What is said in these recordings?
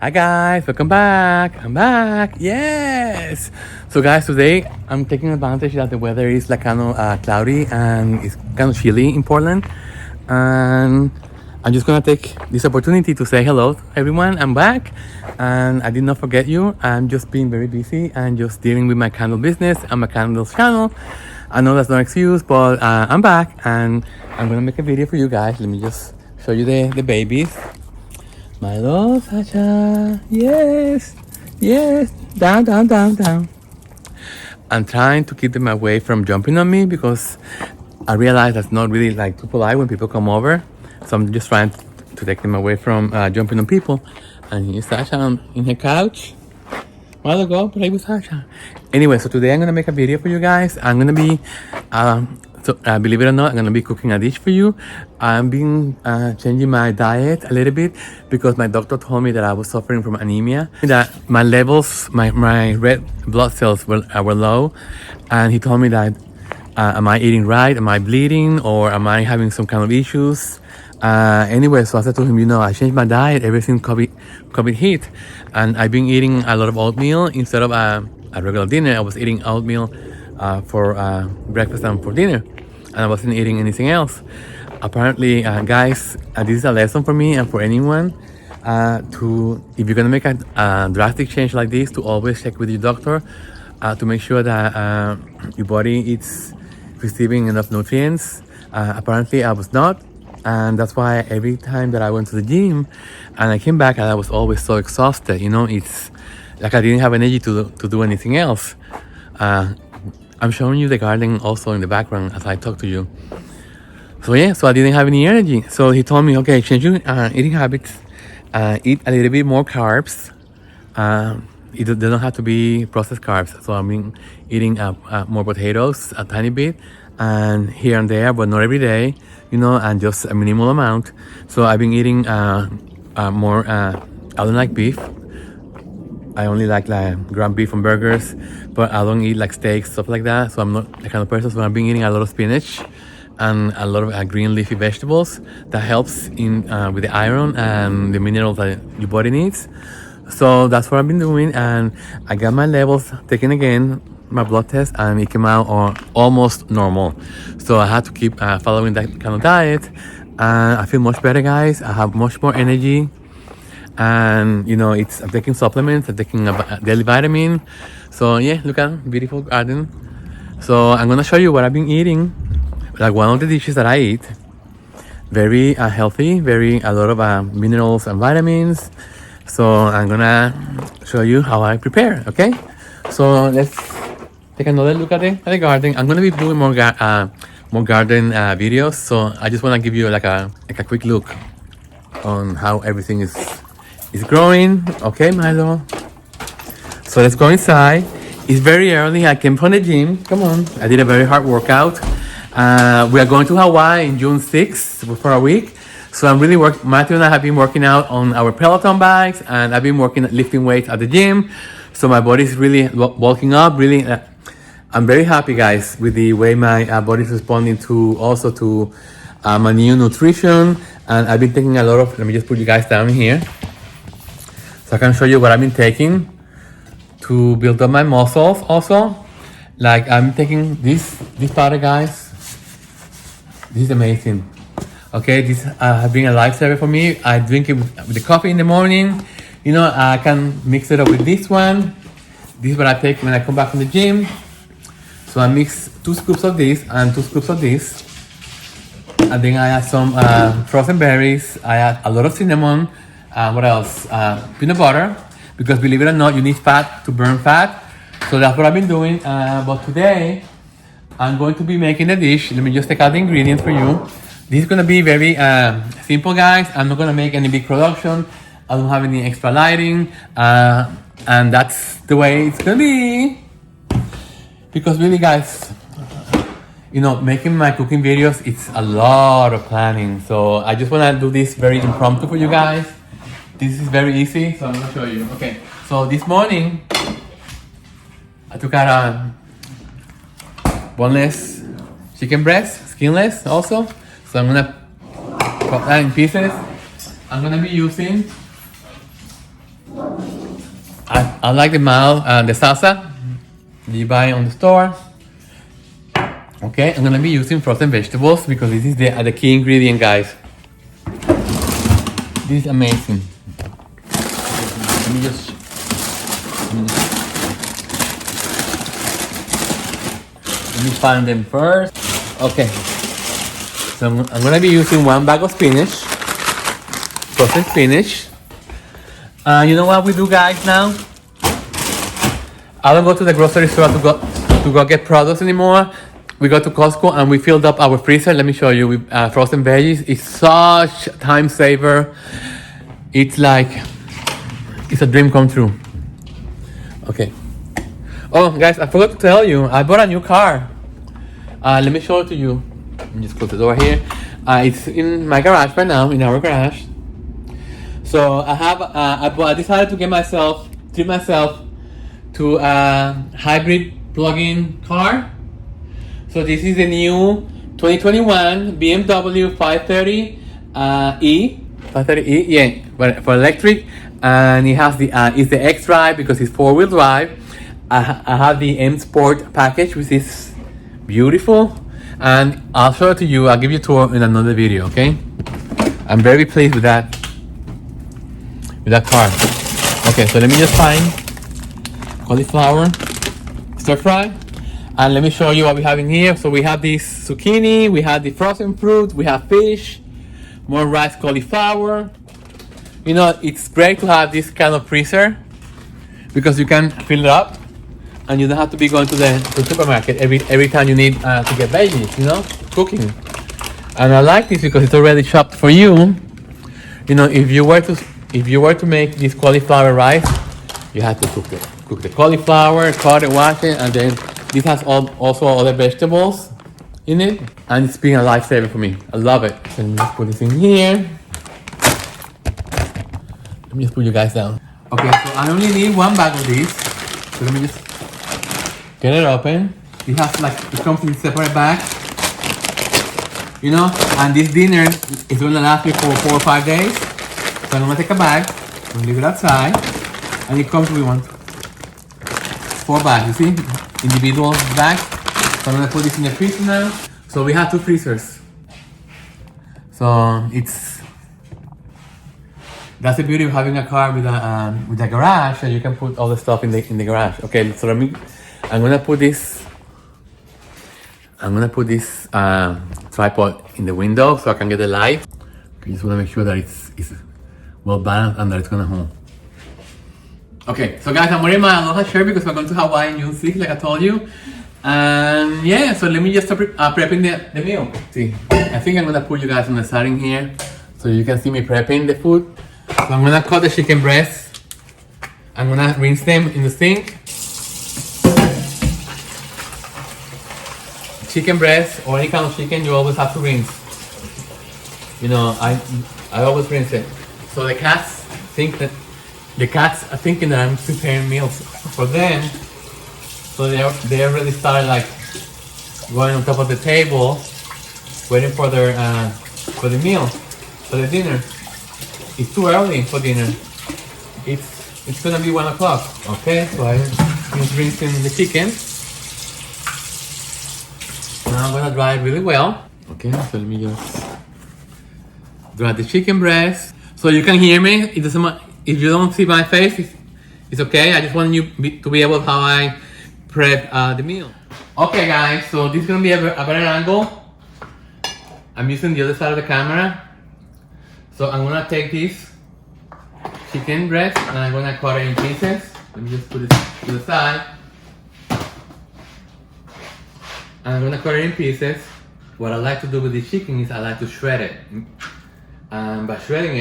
Hi guys, welcome back. I'm back. Yes. So guys, today I'm taking advantage that the weather is like kind of cloudy and it's kind of chilly in Portland, and I'm just gonna take this opportunity to say hello to everyone. I'm back, and I did not forget you. I'm just being very busy and just dealing with my candle business and my candles channel. I know that's no excuse, but I'm back and I'm gonna make a video for you guys. Let me just show you the babies. My love, Sacha. Yes. Yes. Down, down, down, down. I'm trying to keep them away from jumping on me because I realize that's not really like too polite when people come over. So I'm just trying to take them away from jumping on people. And here's Sacha in her couch. While ago, play with Sacha. Anyway, so today I'm gonna make a video for you guys. I'm gonna be, believe it or not, I'm gonna be cooking a dish for you. I'm been changing my diet a little bit because my doctor told me that I was suffering from anemia. That my levels, my red blood cells were low, and he told me that am I eating right? Am I bleeding? Or am I having some kind of issues? Anyway, so I said to him, I changed my diet ever since COVID hit, and I've been eating a lot of oatmeal instead of a regular dinner. I was eating oatmeal for breakfast and for dinner, and I wasn't eating anything else. Apparently, guys, this is a lesson for me and for anyone. If you're gonna make a drastic change like this, to always check with your doctor to make sure that your body is receiving enough nutrients. Apparently, I was not. And that's why every time that I went to the gym and I came back, I was always so exhausted. It's like I didn't have energy to do anything else. I'm showing you the garden also in the background as I talk to you. So yeah, so I didn't have any energy. So he told me, okay, change your eating habits. Eat a little bit more carbs. They don't have to be processed carbs. So I've been eating more potatoes, a tiny bit, and here and there, but not every day, and just a minimal amount. So I've been eating more, I don't like beef. I only like ground beef and burgers, but I don't eat like steaks, stuff like that. So I'm not the kind of person, so I've been eating a lot of spinach and a lot of green leafy vegetables. That helps with the iron and the minerals that your body needs. So that's what I've been doing, and I got my levels taken again, my blood test, and it came out almost normal. So I had to keep following that kind of diet, and I feel much better, guys. I have much more energy, and I'm taking supplements, I'm taking a daily vitamin. So yeah, look at beautiful garden. So I'm gonna show you what I've been eating, like one of the dishes that I eat. Very healthy, a lot of minerals and vitamins. So I'm gonna show you how I prepare, okay? So let's take another look at the garden. I'm gonna be doing more garden videos. So I just wanna give you like a quick look on how everything is growing. Okay, Milo. So let's go inside. It's very early. I came from the gym. Come on. I did a very hard workout. We are going to Hawaii in June 6th for a week. So I'm really Matthew and I have been working out on our Peloton bikes, and I've been lifting weights at the gym. So my body's really bulking up. Really, I'm very happy, guys, with the way my body's responding to my new nutrition. And I've been taking a lot of. Let me just put you guys down here, so I can show you what I've been taking to build up my muscles. Also, like I'm taking this powder, guys. This is amazing. Okay, this has been a lifesaver for me. I drink it with the coffee in the morning. I can mix it up with this one. This is what I take when I come back from the gym. So I mix 2 scoops of this and 2 scoops of this. And then I add some frozen berries. I add a lot of cinnamon. What else? Peanut butter. Because believe it or not, you need fat to burn fat. So that's what I've been doing. But today, I'm going to be making a dish. Let me just take out the ingredients for you. This is gonna be very simple, guys. I'm not gonna make any big production. I don't have any extra lighting, and that's the way it's gonna be. Because really, guys, making my cooking videos, it's a lot of planning. So I just wanna do this very impromptu for you guys. This is very easy, so I'm gonna show you. Okay, so this morning, I took out a boneless chicken breast, skinless also. So I'm gonna cut that in pieces. I'm gonna be using I like the the salsa you buy on the store. Okay, I'm gonna be using frozen vegetables because this is the key ingredient, guys. This is amazing. Let me just let me find them first. Okay, so I'm gonna be using 1 bag of spinach, frozen spinach. You know what we do, guys? Now I don't go to the grocery store to go get products anymore. We go to Costco and we filled up our freezer. Let me show you with frozen veggies. It's such a time saver. It's like, it's a dream come true. Okay. Oh, guys, I forgot to tell you, I bought a new car. Let me show it to you. Let me just close the door here. It's in my garage right now, in our garage. So I decided to treat myself to a hybrid plug-in car. So this is the new 2021 BMW 530e. 530e, yeah, but for electric, and it has it's the X-Drive because it's 4-wheel drive. I have the M Sport package, which is beautiful, and I'll show it to you. I'll give you a tour in another video. Okay, I'm very pleased with that car. Okay, so let me just find cauliflower stir fry. And let me show you what we have in here. So we have this zucchini, we have the frozen fruit, we have fish, more rice, cauliflower. You know, it's great to have this kind of freezer because you can fill it up and you don't have to be going to the supermarket every time you need to get veggies, you know, cooking. And I like this because it's already chopped for you. You know, if you were to make this cauliflower rice, you have to cook the cauliflower, cut it, wash it, and then this has also other vegetables in it, and it's been a lifesaver for me. I love it. So let me just put this in here. Let me just put you guys down. Okay, so I only need 1 bag of these. So let me just get it open. It comes in separate bags. You know, and this dinner is gonna last me for 4 or 5 days. So I'm gonna take a bag, I'm gonna leave it outside, and it comes with 4 bags, you see? Individual bags. So I'm gonna put this in the freezer now. So we have 2 freezers. So that's the beauty of having a car with a garage, and you can put all the stuff in the garage. Okay, so I'm gonna put this tripod in the window so I can get the light. Okay, just wanna make sure that it's well balanced and that it's gonna hold. Okay, so guys, I'm wearing my Aloha shirt because we're going to Hawaii in June 6th, like I told you. And yeah, so let me just start prepping the meal. See, I think I'm gonna put you guys on the side in here so you can see me prepping the food. So I'm gonna cut the chicken breasts. I'm gonna rinse them in the sink. Chicken breast or any kind of chicken, you always have to rinse. You know, I always rinse it. So the cats are thinking that I'm preparing meals for them. So they already started like going on top of the table, waiting for the meal, for the dinner. It's too early for dinner. It's gonna be 1 o'clock. Okay, so I'm just rinsing the chicken. Now I'm gonna dry it really well. Okay, so let me just dry the chicken breast. So you can hear me. It doesn't matter. If you don't see my face, it's okay. I just want you to be able how I prep the meal. Okay guys, so this is gonna be a better angle. I'm using the other side of the camera. So I'm gonna take this chicken breast and I'm gonna cut it in pieces. Let me just put it to the side. And I'm gonna cut it in pieces. What I like to do with the chicken is I like to shred it. By shredding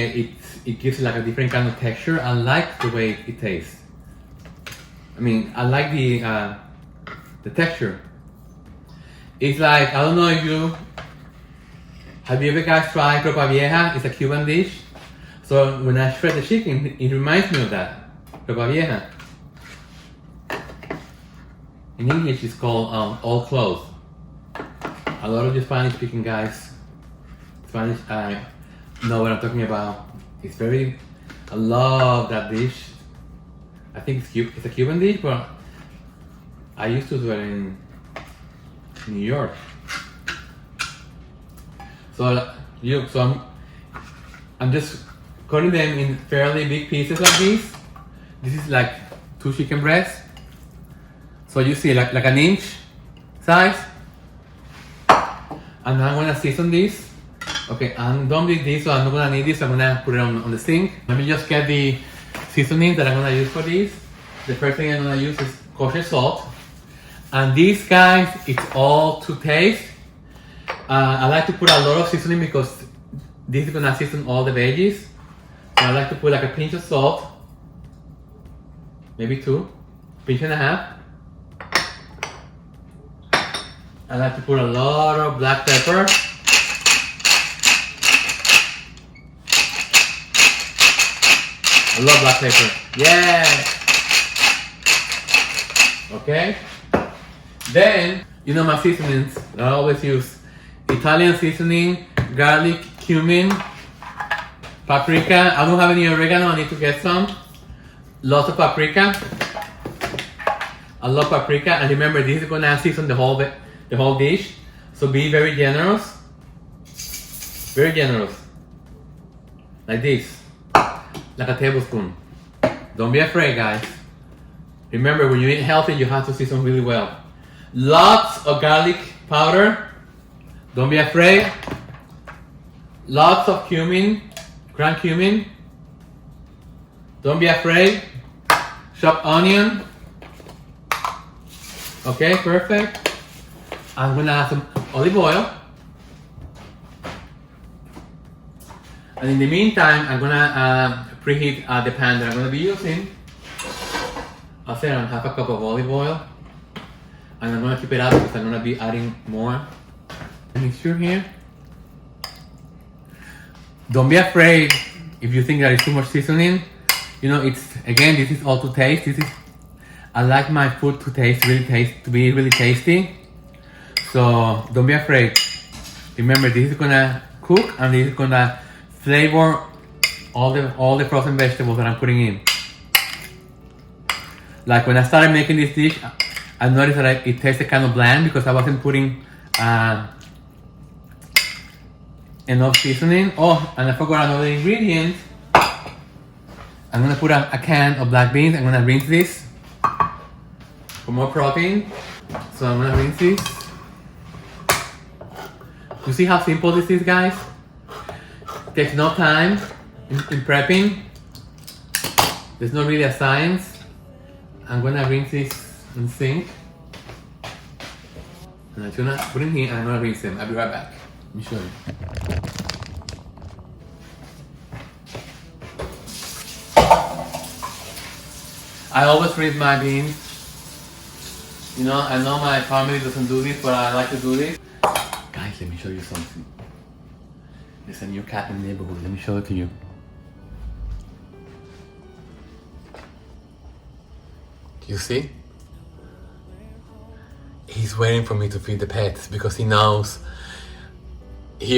it gives it like a different kind of texture. I like the way it tastes. I mean, I like the texture. It's like, I don't know if have you ever guys tried ropa vieja? It's a Cuban dish. So when I shred the chicken, it reminds me of that, ropa vieja. In English, it's called all clothes. A lot of you Spanish-speaking guys, know what I'm talking about. I love that dish. I think it's a Cuban dish, but I used to do it in New York. So I'm just cutting them in fairly big pieces like this. This is like 2 chicken breasts. So you see like an inch size. And I'm gonna season this. Okay, I'm done with this, so I'm not gonna need this. I'm gonna put it on the sink. Let me just get the seasoning that I'm gonna use for this. The first thing I'm gonna use is kosher salt. And these guys, it's all to taste. I like to put a lot of seasoning because this is gonna season all the veggies. So I like to put like a pinch of salt, maybe 2, pinch and a half. I like to put a lot of black pepper. I love black pepper. Yeah. Okay. Then, you know my seasonings that I always use. Italian seasoning, garlic, cumin, paprika. I don't have any oregano, I need to get some. Lots of paprika. I love paprika, and remember this is gonna season the whole dish. So be very generous. Very generous. Like this. Like a tablespoon. Don't be afraid, guys. Remember, when you eat healthy, you have to season really well. Lots of garlic powder. Don't be afraid. Lots of cumin, ground cumin. Don't be afraid. Chopped onion. Okay, perfect. I'm gonna add some olive oil. And in the meantime, I'm gonna preheat the pan that I'm gonna be using. I'll say around half a cup of olive oil. And I'm gonna keep it up because I'm gonna be adding more mixture here. Don't be afraid if you think there is too much seasoning. You know, this is all to taste. I like my food to be really tasty. So don't be afraid. Remember, this is gonna cook and this is gonna flavor all the frozen vegetables that I'm putting in. Like when I started making this dish, I noticed that it tasted kind of bland because I wasn't putting enough seasoning. Oh, and I forgot another ingredient. I'm gonna put a can of black beans. I'm gonna rinse this for more protein. So I'm gonna rinse this. You see how simple this is, guys? It takes no time in prepping. There's not really a science. I'm gonna rinse this in the sink. And I'm gonna put it here and I'm gonna rinse them. I'll be right back. Let me show you. I always rinse my beans. You know, I know my family doesn't do this, but I like to do this. Guys, let me show you something. There's a new cat in the neighborhood. Let me show it to you. You see? He's waiting for me to feed the pets because he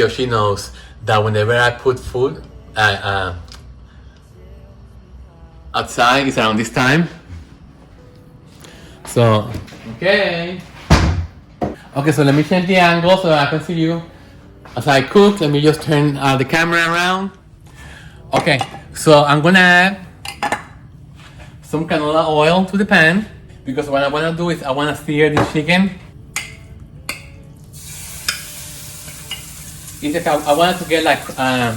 or she knows that whenever I put food outside, it's around this time. So, okay, so let me change the angle so I can see you as I cook. Let me just turn the camera around. Okay, so I'm gonna add some canola oil to the pan because what I want to do is I want to sear the chicken. I want it to get like, let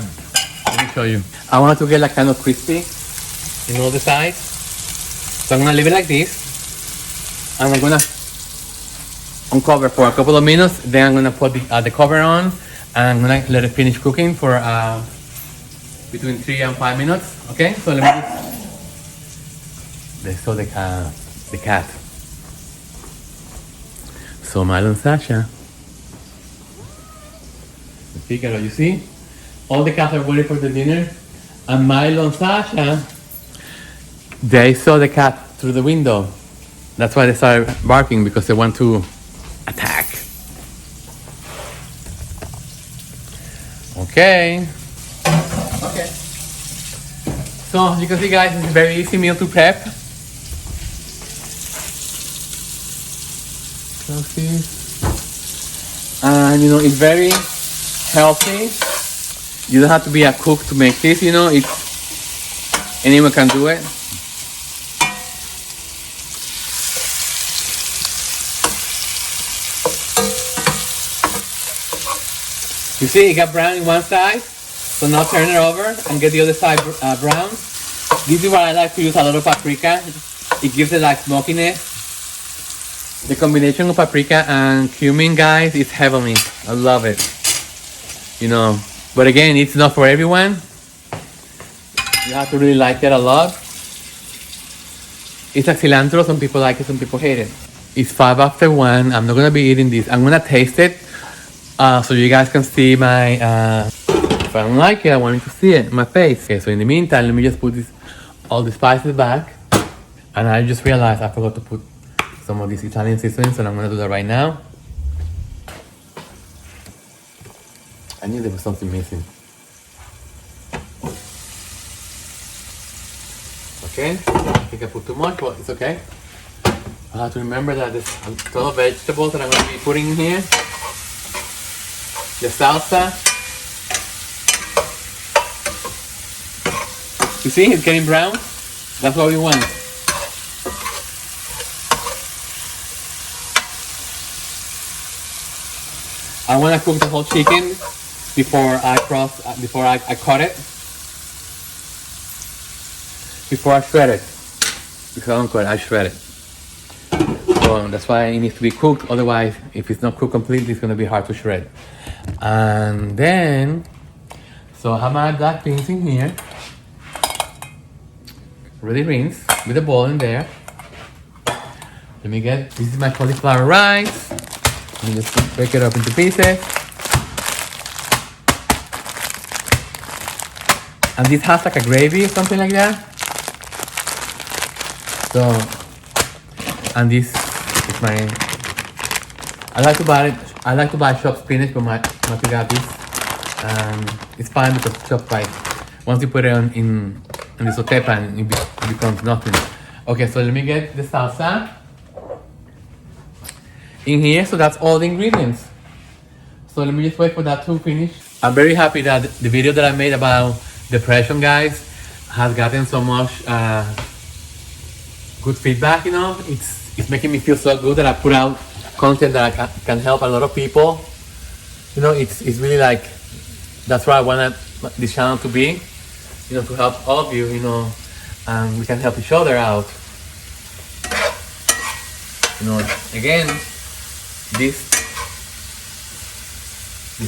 me show you. I want it to get like kind of crispy in all the sides. So I'm gonna leave it like this. And I'm gonna uncover for a couple of minutes. Then I'm gonna put the cover on. And I'm gonna let it finish cooking for between 3 and 5 minutes. Okay, so let me let's show the cat. So Milo and Sasha. Figaro, you see? All the cats are waiting for the dinner. And Milo and Sasha, they saw the cat through the window. That's why they started barking, because they want to attack. Okay. So you can see, guys, it's a very easy meal to prep. And you know, it's very healthy. You don't have to be a cook to make this, you know, anyone can do it. You see, it got brown in one side, so now turn it over and get the other side brown. This is what I like to use, a lot of paprika. It gives it like smokiness. The combination of paprika and cumin, guys, is heavenly. I love it. You know, but again, it's not for everyone. You have to really like it a lot. It's like cilantro. Some people like it, some people hate it. It's 5 after 1. I'm not gonna be eating this. I'm gonna taste it. So you guys can see my, if I don't like it, I want you to see it in my face. Okay, so in the meantime, let me just put all the spices back. And I just realized I forgot to put some of these Italian seasonings, and I'm gonna do that right now. I knew there was something missing. Okay, I think I put too much, but it's okay. I have to remember that there's a lot of vegetables that I'm gonna be putting in here. The salsa. You see, it's getting brown. That's what we want. I want to cook the whole chicken before I cut it. Before I shred it. Because I don't cut it, I shred it. So that's why it needs to be cooked. Otherwise, if it's not cooked completely, it's going to be hard to shred. And then, so I have my black beans in here. Ready rinsed with a bowl in there. Let me get, this is my cauliflower rice. Let me just break it up into pieces. And this has like a gravy or something like that. So, and this is my, I like to buy chopped spinach, but my got this. It's fine because it's chopped right. Once you put it in the saute pan, it becomes nothing. Okay, so let me get the salsa in here. So that's all the ingredients. So let me just wait for that to finish. I'm very happy that the video that I made about depression, guys, has gotten so much good feedback. You know, it's making me feel so good that I put out content that can help a lot of people. You know, it's really like, that's why I wanted this channel to be, you know, to help all of you, you know, and we can help each other out. You know, again, this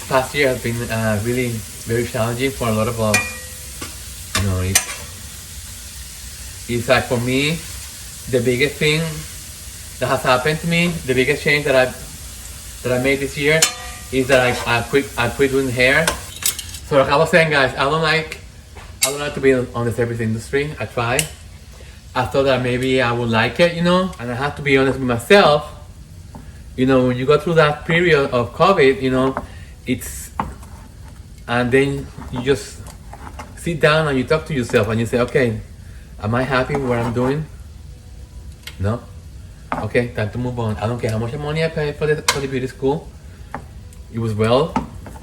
past year has been really very challenging for a lot of us. You know, it's like, for me, the biggest thing that has happened to me, the biggest change that I made this year, is that I quit doing hair. So like I was saying, guys, I don't like to be on the service industry. I try. I thought that maybe I would like it, you know, and I have to be honest with myself. You know, when you go through that period of COVID, you know, and then you just sit down and you talk to yourself and you say, okay, am I happy with what I'm doing? No? Okay, time to move on. I don't care how much money I paid for the beauty school. It was well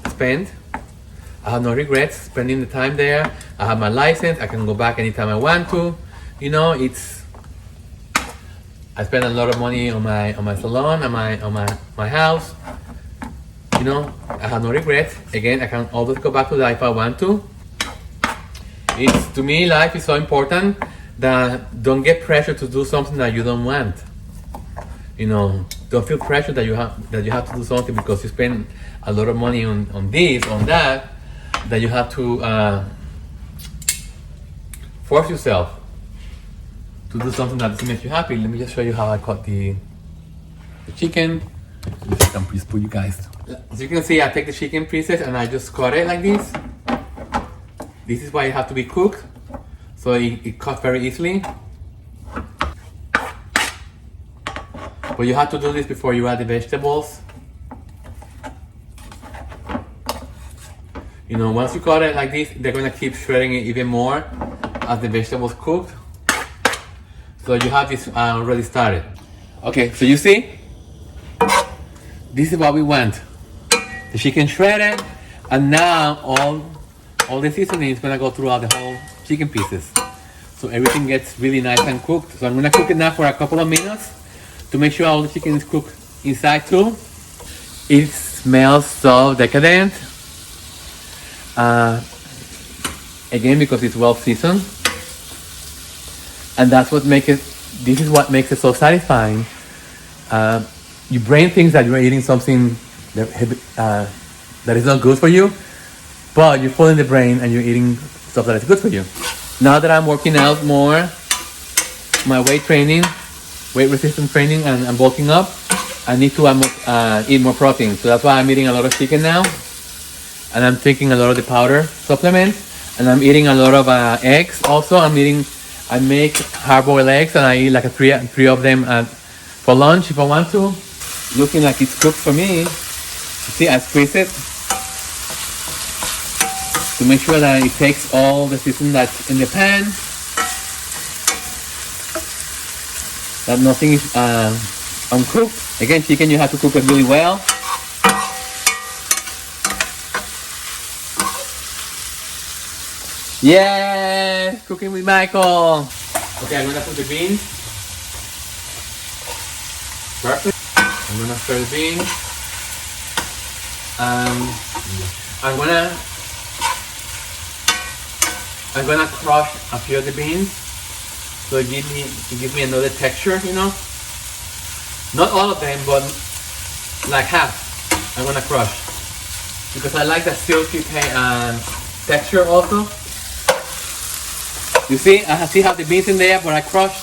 spent. I have no regrets spending the time there. I have my license. I can go back anytime I want to. You know, I spent a lot of money on my salon, on my house. You know, I have no regrets. Again, I can always go back to that if I want to. To me, life is so important that don't get pressure to do something that you don't want. You know, don't feel pressure that you have to do something because you spend a lot of money on this, on that you have to force yourself to do something that doesn't make you happy. Let me just show you how I cut the chicken. Just put you guys. As you can see, I take the chicken pieces and I just cut it like this. This is why it has to be cooked, so it cuts very easily. But you have to do this before you add the vegetables. You know, once you cut it like this, they're gonna keep shredding it even more as the vegetables cooked. So you have this already started. Okay, so you see, this is what we want. The chicken shredded, and now all the seasoning is gonna go throughout the whole chicken pieces. So everything gets really nice and cooked. So I'm gonna cook it now for a couple of minutes to make sure all the chicken is cooked inside too. It smells so decadent. Again, because it's well seasoned. And that's what makes it, this is what makes it so satisfying. Your brain thinks that you're eating something that is not good for you, but you're fooling the brain and you're eating stuff that is good for you. Now that I'm working out more, my weight resistance training, and I'm bulking up, I need to eat more protein. So that's why I'm eating a lot of chicken now, and I'm taking a lot of the powder supplement, and I'm eating a lot of eggs. Also, I make hard-boiled eggs, and I eat like three of them for lunch if I want to. Looking like it's cooked for me. You see, I squeeze it to make sure that it takes all the seasoning that's in the pan, that nothing is uncooked. Again, chicken, you have to cook it really well. Yeah, cooking with Michael. Okay, I'm gonna put the beans. Perfect. I'm gonna stir the beans. I'm gonna crush a few of the beans, so it gives me another texture, you know. Not all of them, but like half. I'm gonna crush because I like that silky texture also. You see, I still have the beans in there, but I crushed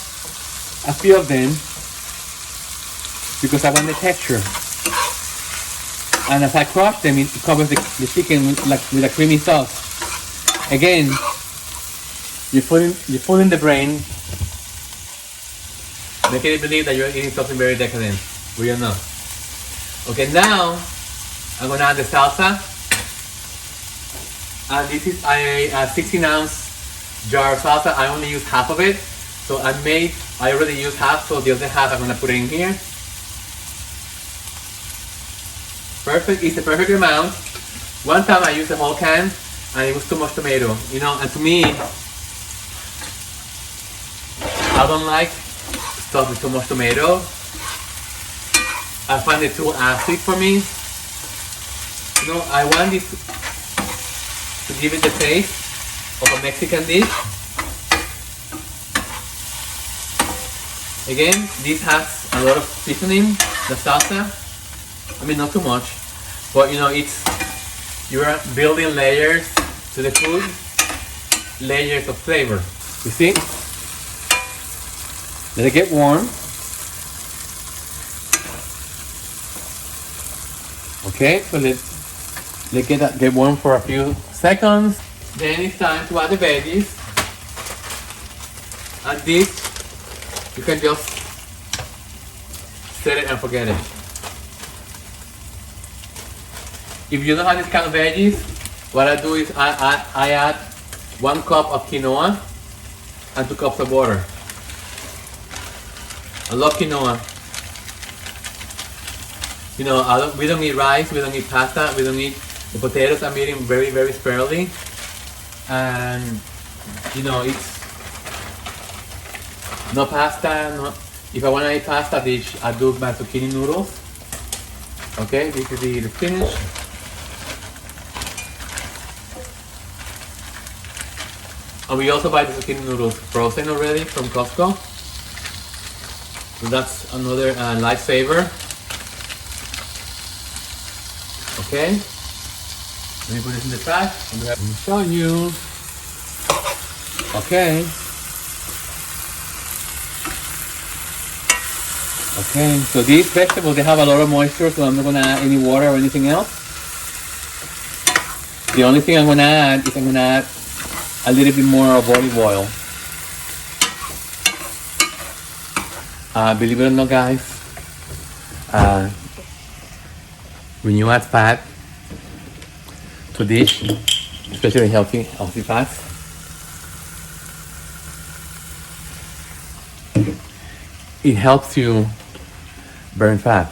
a few of them because I want the texture. And as I crush them, it covers the chicken with a creamy sauce. Again, you're fooling the brain, making it believe that you're eating something very decadent, but you're not. Okay, now I'm gonna add the salsa. And this is a 16-ounce jar of salsa. I only use half of it, so I already used half, so the other half I'm gonna put it in here. Perfect, it's the perfect amount. One time I used the whole can and it was too much tomato, you know, and to me, I don't like stuff with too much tomato. I find it too acid for me. You know, I want this to give it the taste of a Mexican dish. Again, this has a lot of seasoning, the salsa. I mean, not too much, but you know, you're building layers to the food, layers of flavor. You see? Let it get warm. Okay, so let get warm for a few seconds. Then it's time to add the veggies. And this, you can just set it and forget it. If you don't have this kind of veggies, what I do is I add 1 cup of quinoa and 2 cups of water. I love quinoa. You know, we don't eat rice, we don't eat pasta, we don't eat the potatoes. I'm eating very, very sparingly. And, you know, it's no pasta. No, if I want to eat pasta dish, I do my zucchini noodles. Okay, this is the spinach. And we also buy the zucchini noodles frozen already from Costco. So that's another lifesaver. Okay. Let me put this in the trash. Let me show you. Okay. Okay, so these vegetables, they have a lot of moisture, so I'm not gonna add any water or anything else. The only thing I'm gonna add is a little bit more of olive oil. Believe it or not, guys, when you add fat to dish, especially healthy fats, it helps you burn fat.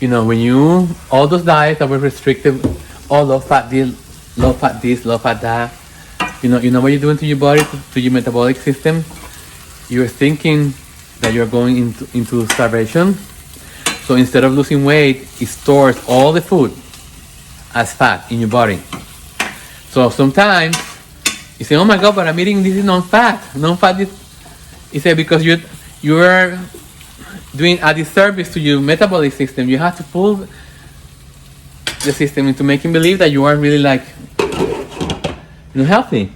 you know, when you, all those diets that were restricted, all low fat this, low fat that, you know what you're doing to your body, to your metabolic system? You're thinking that you're going into starvation. So instead of losing weight, it stores all the food as fat in your body. So sometimes you say, oh my God, but I'm eating this is non-fat. Non-fat is, you say, because you're doing a disservice to your metabolic system. You have to pull the system into making believe that you are really like, healthy.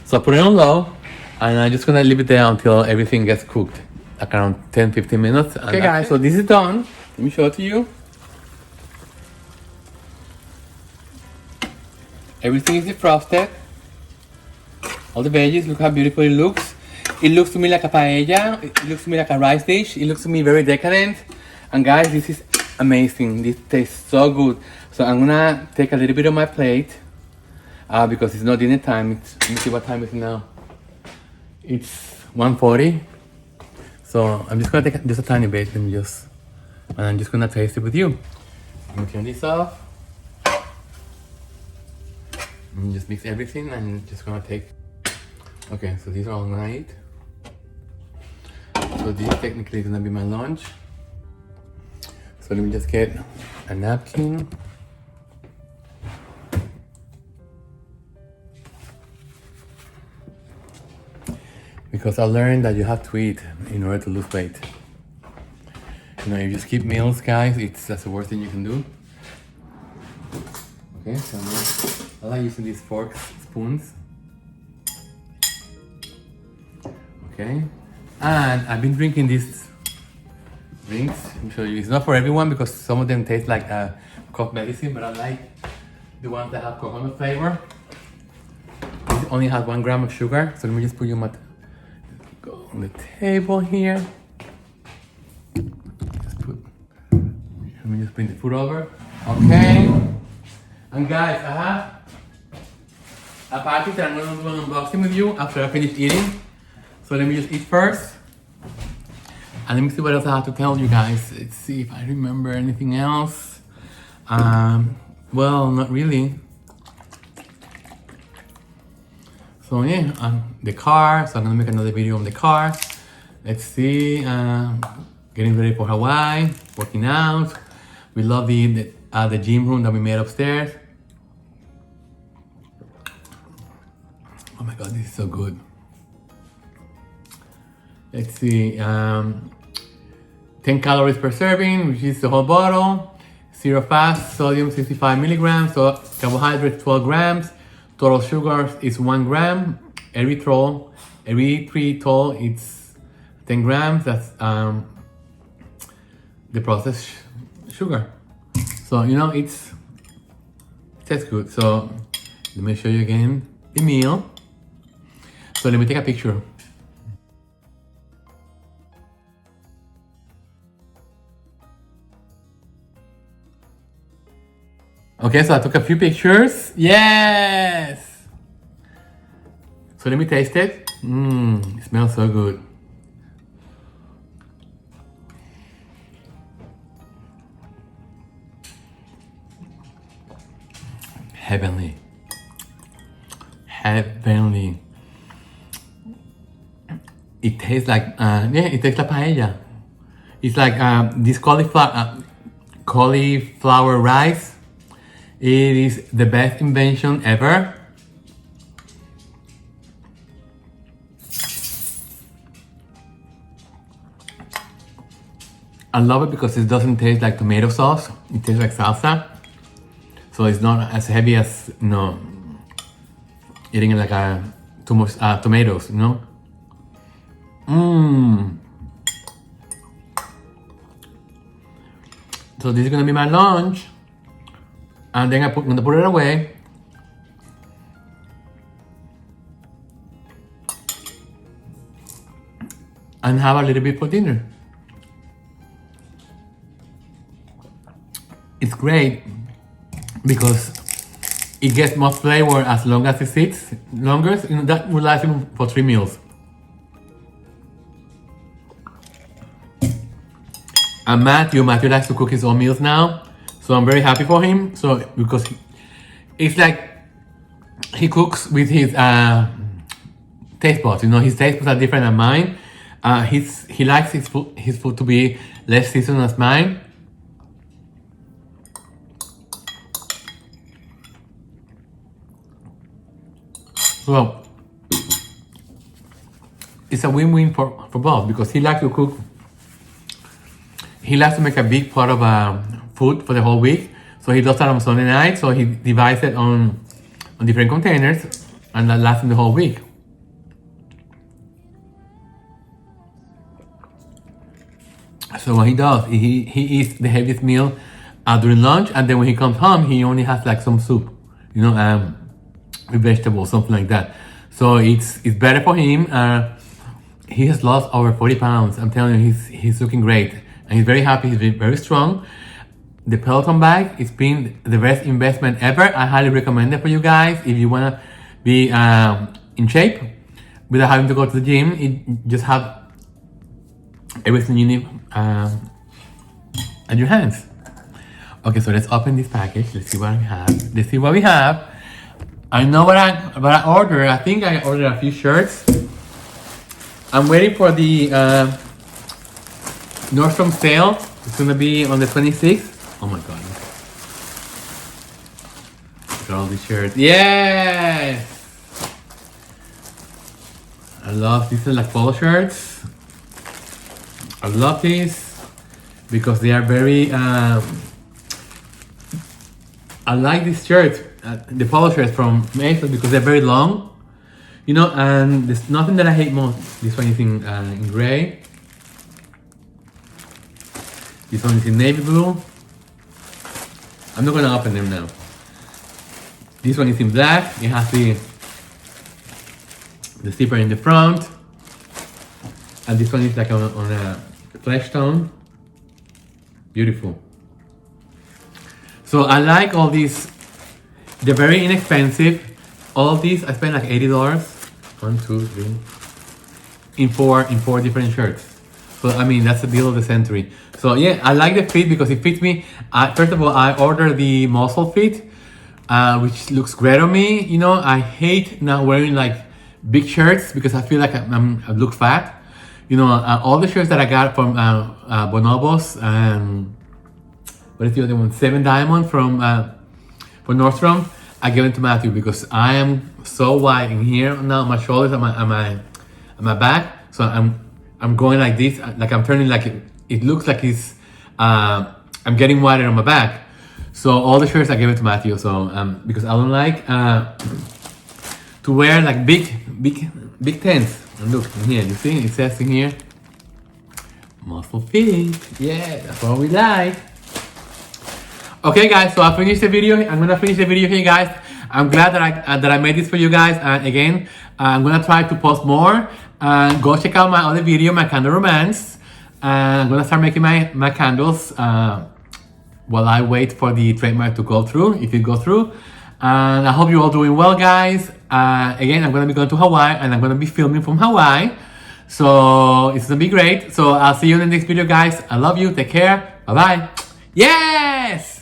So I put it on low, and I'm just gonna leave it there until everything gets cooked, like around 10-15 minutes. Okay guys, so this is done. Let me show it to you. Everything is defrosted. All the veggies, look how beautiful it looks. It looks to me like a paella. It looks to me like a rice dish. It looks to me very decadent. And guys, this is amazing. This tastes so good. So I'm gonna take a little bit of my plate because it's not dinner time. Let me see what time it is now. It's 1:40. So I'm just gonna take just a tiny bit and I'm just gonna taste it with you. Let me turn this off. And just mix everything and just gonna take. Okay, so these are all I'm gonna eat. So this technically is gonna be my lunch. So let me just get a napkin. Because I learned that you have to eat in order to lose weight. You know, if you skip meals, guys, that's the worst thing you can do. Okay, so I like using these forks, spoons. Okay, and I've been drinking these drinks. Let me show you. It's not for everyone because some of them taste like cough medicine, but I like the ones that have coconut flavor. This only has 1 gram of sugar, so let me just put you go on the table here. Let me just bring the food over. Okay. And guys, I have a package that I'm going to do an unboxing with you after I finish eating. So let me just eat first. And let me see what else I have to tell you guys. Let's see if I remember anything else. Well, not really. So yeah, the car. So I'm going to make another video on the car. Let's see. Getting ready for Hawaii. Working out. We love the gym room that we made upstairs. Oh my God, this is so good. Let's see, 10 calories per serving, which is the whole bottle. Zero fat, sodium 65 milligrams, so carbohydrates 12 grams. Total sugar is 1 gram. Erythritol it's 10 grams. That's the processed sugar. So it tastes good. So let me show you again the meal. So let me take a picture. Okay, so I took a few pictures. Yes! So let me taste it. It smells so good. Heavenly. Heavenly. It tastes like, it tastes like paella. It's like this cauliflower rice. It is the best invention ever. I love it because it doesn't taste like tomato sauce. It tastes like salsa. So it's not as heavy as, eating like too much tomatoes, So this is gonna be my lunch. And then I'm gonna put it away. And have a little bit for dinner. It's great because it gets more flavor as long as it sits longer. That will last even for 3 meals. And Matthew likes to cook his own meals now. So I'm very happy for him. So because it's like he cooks with his taste buds. You know, his taste buds are different than mine. He likes his food to be less seasoned as mine. So it's a win-win for both, because he likes to cook. He likes to make a big pot of food for the whole week. So he does that on Sunday night. So he divides it on different containers, and that lasts him the whole week. So what he does, he eats the heaviest meal during lunch, and then when he comes home, he only has like some soup, you know, with vegetables, something like that. So it's better for him. He has lost over 40 pounds. I'm telling you, he's looking great, and he's very happy. He's very strong. The Peloton bag, it's been the best investment ever. I highly recommend it for you guys if you wanna be in shape without having to go to the gym. It just have everything you need at your hands. Okay, so let's open this package. Let's see what we have. I know what I ordered. I think I ordered a few shirts. I'm waiting for the Nordstrom sale. It's gonna be on the 26th. Oh my god. Look at all these shirts. Yes! I love these are like polo shirts. I love these because they are very I like these shirts, the polo shirts from ASOS, because they're very long, you know, and there's nothing that I hate most. This one is in gray. This one is in navy blue. I'm not gonna open them now. This one is in black. It has the zipper in the front, and this one is like on a flesh tone. Beautiful. So I like all these. They're very inexpensive. All of these I spent like $80. 1, 2, 3. In four different shirts. So I mean, that's the deal of the century. So yeah, I like the fit because it fits me. First of all, I ordered the muscle fit, which looks great on me. You know, I hate not wearing like big shirts because I feel like I look fat. You know, all the shirts that I got from Bonobos and what is the other one? 7 Diamond from Nordstrom. I gave it to Matthew because I am so wide in here now, my shoulders and my back. So I'm going like this, like I'm turning like it looks like it's I'm getting wider on my back. So all the shirts I gave it to Matthew. So because I don't like to wear like big tents. And look in here, you see it says in here, muscle fit. Yeah, that's what we like. Okay, guys. So I finished the video. I'm gonna finish the video here, guys. I'm glad that I made this for you guys. Again, I'm gonna try to post more. Go check out my other video, my candle romance. I'm gonna start making my candles while I wait for the trademark to go through, if it goes through. And I hope you're all doing well, guys. Again, I'm gonna be going to Hawaii, and I'm gonna be filming from Hawaii. So it's gonna be great. So I'll see you in the next video, guys. I love you. Take care. Bye-bye. Yes!